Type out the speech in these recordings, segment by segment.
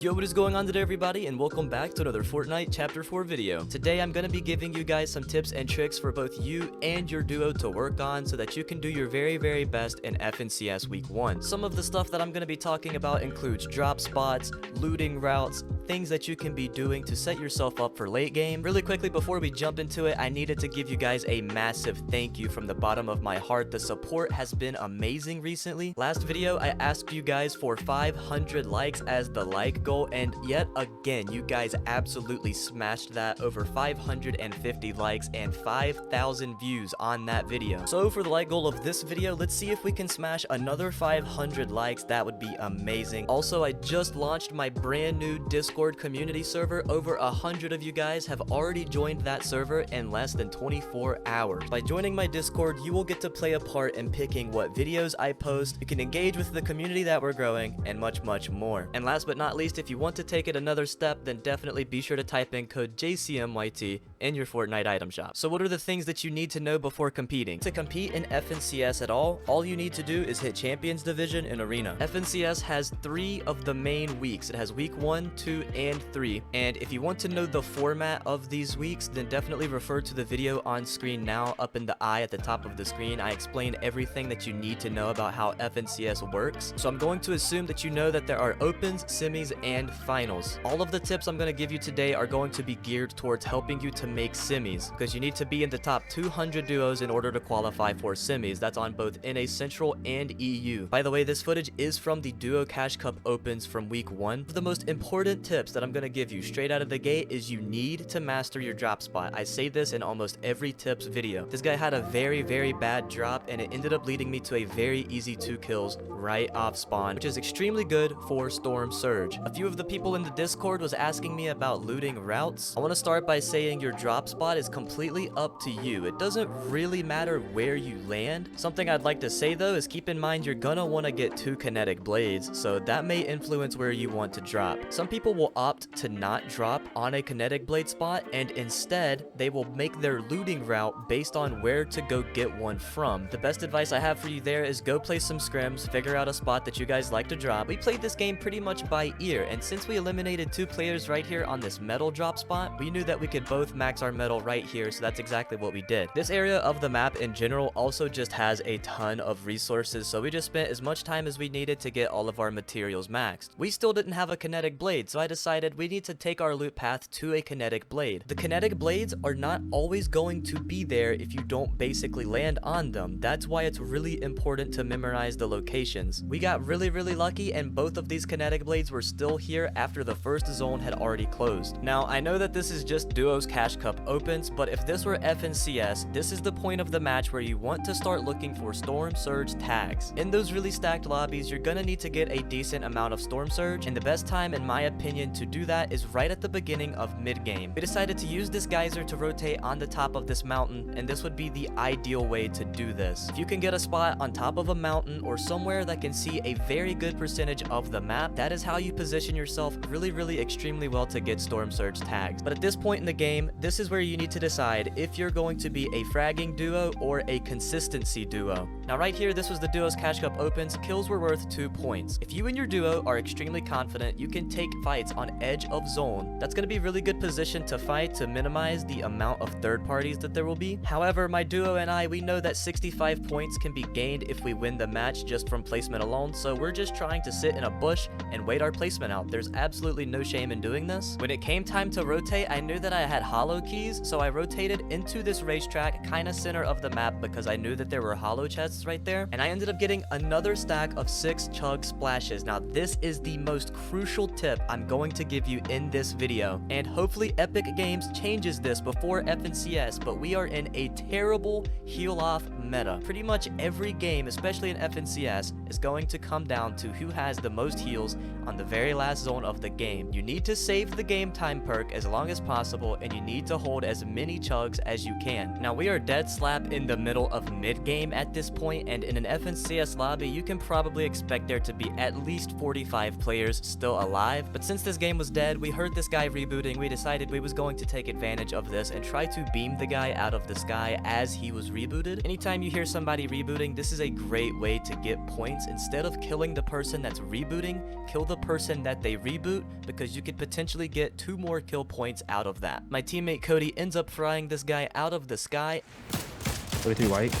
Yo, what is going on today, everybody, and welcome back to another Fortnite Chapter 4 video. Today, I'm going to be giving you guys some tips and tricks for both you and your duo to work on so that you can do your very best in FNCS Week 1. Some of the stuff that I'm going to be talking about includes drop spots, looting routes, things that you can be doing to set yourself up for late game. Really quickly, before we jump into it, I needed to give you guys a massive thank you from the bottom of my heart. The support has been amazing recently. Last video, I asked you guys for 500 likes as the like goal, and yet again, you guys absolutely smashed that. Over 550 likes and 5,000 views on that video. So for the like goal of this video, let's see if we can smash another 500 likes. That would be amazing. Also, I just launched my brand new Discord community server. Over 100 of you guys have already joined that server in less than 24 hours. By joining my Discord, you will get to play a part in picking what videos I post. You can engage with the community that we're growing, and much more. And last but not least, if you want to take it another step, then definitely be sure to type in code JCMYT in your Fortnite item shop. So what are the things that you need to know before competing? To compete in FNCS at all you need to do is hit Champions Division and Arena. FNCS has 3 of the main weeks. It has week 1, 2, and 3. And if you want to know the format of these weeks, then definitely refer to the video on screen now. Up in the eye at the top of the screen, I explain everything that you need to know about how FNCS works. So I'm going to assume that you know that there are opens, semis, and finals. All of the tips I'm going to give you today are going to be geared towards helping you to make semis, because you need to be in the top 200 duos in order to qualify for semis. That's on both NA Central and EU. By the way, this footage is from the Duo Cash Cup Opens from week 1. The most important tips that I'm going to give you straight out of the gate is you need to master your drop spot. I say this in almost every tips video. This guy had a very bad drop, and it ended up leading me to a very easy 2 kills right off spawn, which is extremely good for Storm Surge. A few of the people in the Discord was asking me about looting routes. I want to start by saying your drop spot is completely up to you. It doesn't really matter where you land. Something I'd like to say though is keep in mind you're gonna want to get 2 kinetic blades, so that may influence where you want to drop. Some people will opt to not drop on a kinetic blade spot, and instead they will make their looting route based on where to go get one from. The best advice I have for you there is go play some scrims, figure out a spot that you guys like to drop. We played this game pretty much by ear, and since we eliminated 2 players right here on this metal drop spot, we knew that we could both max our metal right here, so that's exactly what we did. This area of the map in general also just has a ton of resources, so we just spent as much time as we needed to get all of our materials maxed. We still didn't have a kinetic blade, so I decided we need to take our loot path to a kinetic blade. The kinetic blades are not always going to be there if you don't basically land on them. That's why it's really important to memorize the locations. We got really lucky, and both of these kinetic blades were still here after the first zone had already closed. Now, I know that this is just Duo's Cash Cup Opens, but if this were FNCS, this is the point of the match where you want to start looking for Storm Surge tags. In those really stacked lobbies, you're gonna need to get a decent amount of Storm Surge, and the best time, in my opinion, to do that is right at the beginning of mid-game. We decided to use this geyser to rotate on the top of this mountain, and this would be the ideal way to do this. If you can get a spot on top of a mountain or somewhere that can see a very good percentage of the map, that is how you position yourself really extremely well to get Storm Surge tags. But at this point in the game, this is where you need to decide if you're going to be a fragging duo or a consistency duo. Now right here, this was the Duo's Cash Cup Opens. Kills were worth 2 points. If you and your duo are extremely confident, you can take fights on edge of zone. That's going to be really good position to fight to minimize the amount of third parties that there will be. However, my duo and I, we know that 65 points can be gained if we win the match just from placement alone, so we're just trying to sit in a bush and wait our placement out. There's absolutely no shame in doing this. When it came time to rotate, I knew that I had hollow keys, so I rotated into this racetrack kind of center of the map because I knew that there were hollow chests right there, and I ended up getting another stack of 6 chug splashes. Now this is the most crucial tip I'm going to give you in this video, and hopefully Epic Games changes this before FNCS, but we are in a terrible heal off meta. Pretty much every game, especially in FNCS, is going to come down to who has the most heals on the very last zone of the game. You need to save the game time perk as long as possible, and you need need to hold as many chugs as you can. Now we are dead slap in the middle of mid game at this point, and in an FNCS lobby you can probably expect there to be at least 45 players still alive. But since this game was dead, we heard this guy rebooting, we decided we was going to take advantage of this and try to beam the guy out of the sky as he was rebooted. Anytime you hear somebody rebooting, this is a great way to get points. Instead of killing the person that's rebooting, kill the person that they reboot, because you could potentially get 2 more kill points out of that. My teammate Cody ends up frying this guy out of the sky. 33 white.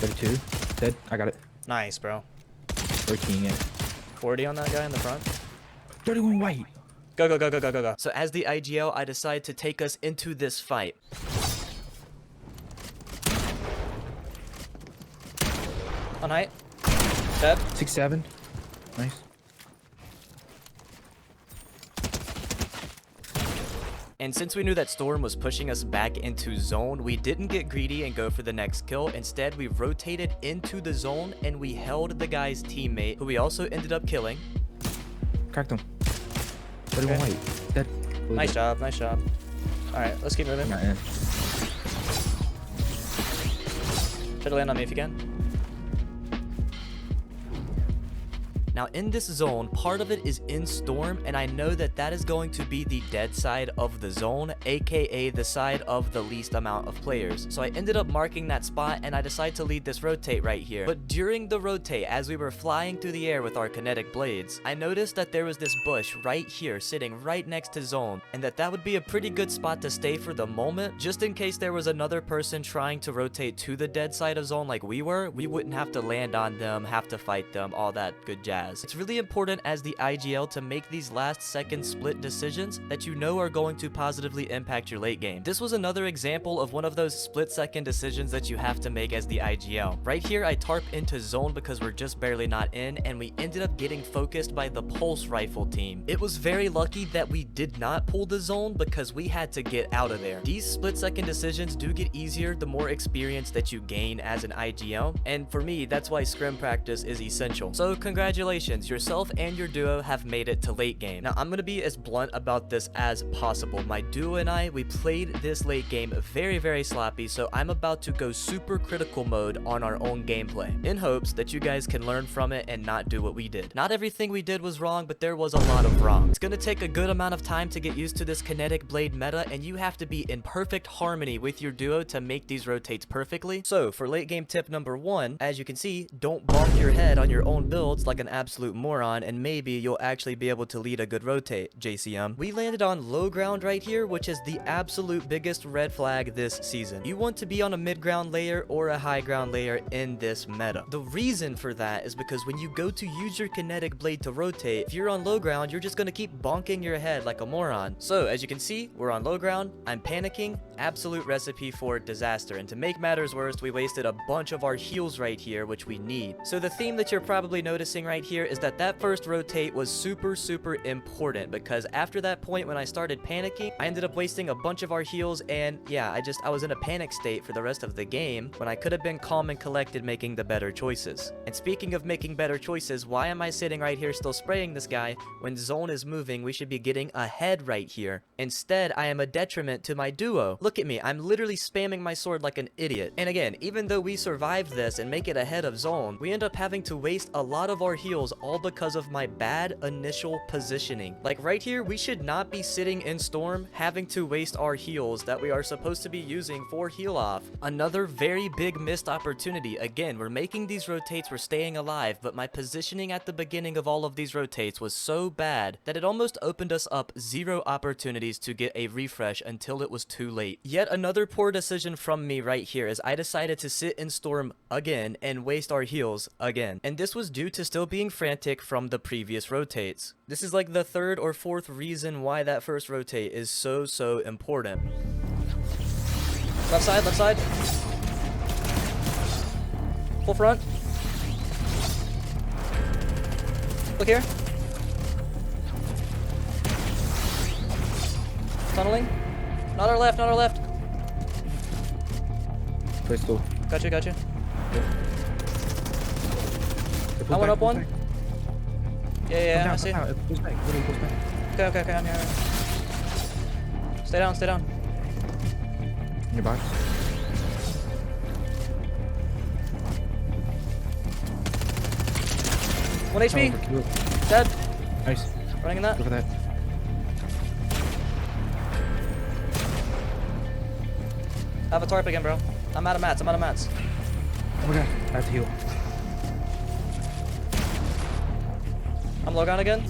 32. Dead. I got it. Nice, bro. We're keying it. 40 on that guy in the front. 31 white. Go, go, go, go, go, go, go. So as the IGL, I decide to take us into this fight. On height. Dead. 6-7. Nice. And since we knew that Storm was pushing us back into zone, we didn't get greedy and go for the next kill. Instead, we rotated into the zone and we held the guy's teammate, who we also ended up killing. Cracked him. 31 white. Dead. Nice job, nice job. Alright, let's keep moving. Yeah. Try to land on me if you can. Now in this zone, part of it is in Storm, and I know that that is going to be the dead side of the zone, aka the side of the least amount of players. So I ended up marking that spot, and I decided to lead this rotate right here. But during the rotate, as we were flying through the air with our kinetic blades, I noticed that there was this bush right here sitting right next to zone, and that would be a pretty good spot to stay for the moment, just in case there was another person trying to rotate to the dead side of zone like we were. We wouldn't have to land on them, have to fight them, all that good jazz. It's really important as the IGL to make these last second split decisions that you know are going to positively impact your late game. This was another example of one of those split second decisions that you have to make as the IGL. Right here, I tarp into zone because we're just barely not in, and we ended up getting focused by the pulse rifle team. It was very lucky that we did not pull the zone because we had to get out of there. These split second decisions do get easier the more experience that you gain as an IGL, and for me, that's why scrim practice is essential. So congratulations, yourself and your duo have made it to late game. Now I'm gonna be as blunt about this as possible. My duo and I, we played this late game very, very sloppy, so I'm about to go super critical mode on our own gameplay, in hopes that you guys can learn from it and not do what we did. Not everything we did was wrong, but there was a lot of wrong. It's gonna take a good amount of time to get used to this kinetic blade meta, and you have to be in perfect harmony with your duo to make these rotates perfectly. So for late game tip number 1, as you can see, don't bonk your head on your own builds like an absolute moron, and maybe you'll actually be able to lead a good rotate, JCM. We landed on low ground right here, which is the absolute biggest red flag this season. You want to be on a mid ground layer or a high ground layer in this meta. The reason for that is because when you go to use your kinetic blade to rotate, if you're on low ground, you're just gonna keep bonking your head like a moron. So as you can see, we're on low ground, I'm panicking, absolute recipe for disaster. And to make matters worse, we wasted a bunch of our heals right here, which we need. So the theme that you're probably noticing right here is that first rotate was super important, because after that point when I started panicking, I ended up wasting a bunch of our heals, and yeah, I was in a panic state for the rest of the game when I could have been calm and collected, making the better choices. And speaking of making better choices, why am I sitting right here still spraying this guy when zone is moving? We should be getting ahead right here. Instead, I am a detriment to my duo. Look at me, I'm literally spamming my sword like an idiot. And again, even though we survived this and make it ahead of zone, we end up having to waste a lot of our heals all because of my bad initial positioning. Like right here, we should not be sitting in Storm having to waste our heals that we are supposed to be using for heal off. Another very big missed opportunity. Again, we're making these rotates, we're staying alive, but my positioning at the beginning of all of these rotates was so bad that it almost opened us up 0 opportunities to get a refresh until it was too late. Yet another poor decision from me right here is I decided to sit in Storm again and waste our heals again. And this was due to still being frantic from the previous rotates. This is like the 3rd or 4th reason why that first rotate is so important. Left side, left side. Full front. Look here. Tunneling. Not our left, not our left. Crystal. Gotcha, gotcha. I went up one. Yeah, I see. Okay, Okay, I'm here. Stay down, stay down. In your box. One HP. Oh, look. Dead. Nice. Running in that. Look at that. I have a tarp again, bro. I'm out of mats. I'm out of mats. Oh my god. I have to heal. I'm low ground again.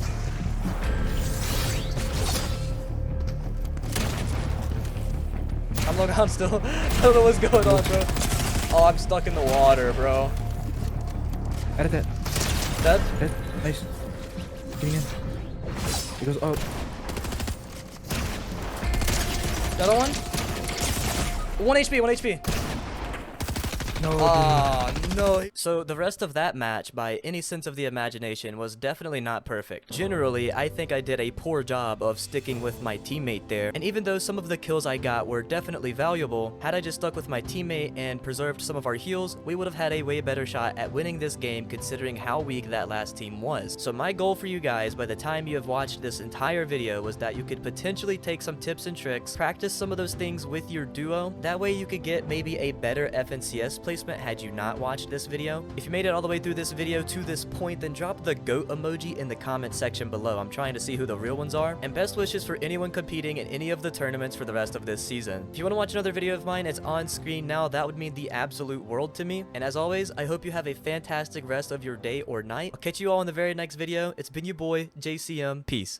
I'm low ground still. I don't know what's going on, bro. Oh, I'm stuck in the water, bro. Edit that. Dead? Dead. Nice. Getting in. He goes up. The other one? 1 HP, 1 HP. No. Oh, no. So the rest of that match, by any sense of the imagination, was definitely not perfect. Generally, I think I did a poor job of sticking with my teammate there. And even though some of the kills I got were definitely valuable, had I just stuck with my teammate and preserved some of our heals, we would have had a way better shot at winning this game considering how weak that last team was. So my goal for you guys by the time you have watched this entire video was that you could potentially take some tips and tricks, practice some of those things with your duo. That way you could get maybe a better FNCS placement had you not watched this video. If you made it all the way through this video to this point, then drop the GOAT emoji in the comment section below. I'm trying to see who the real ones are. And best wishes for anyone competing in any of the tournaments for the rest of this season. If you want to watch another video of mine, it's on screen now. That would mean the absolute world to me. And as always, I hope you have a fantastic rest of your day or night. I'll catch you all in the very next video. It's been your boy, JCM. Peace.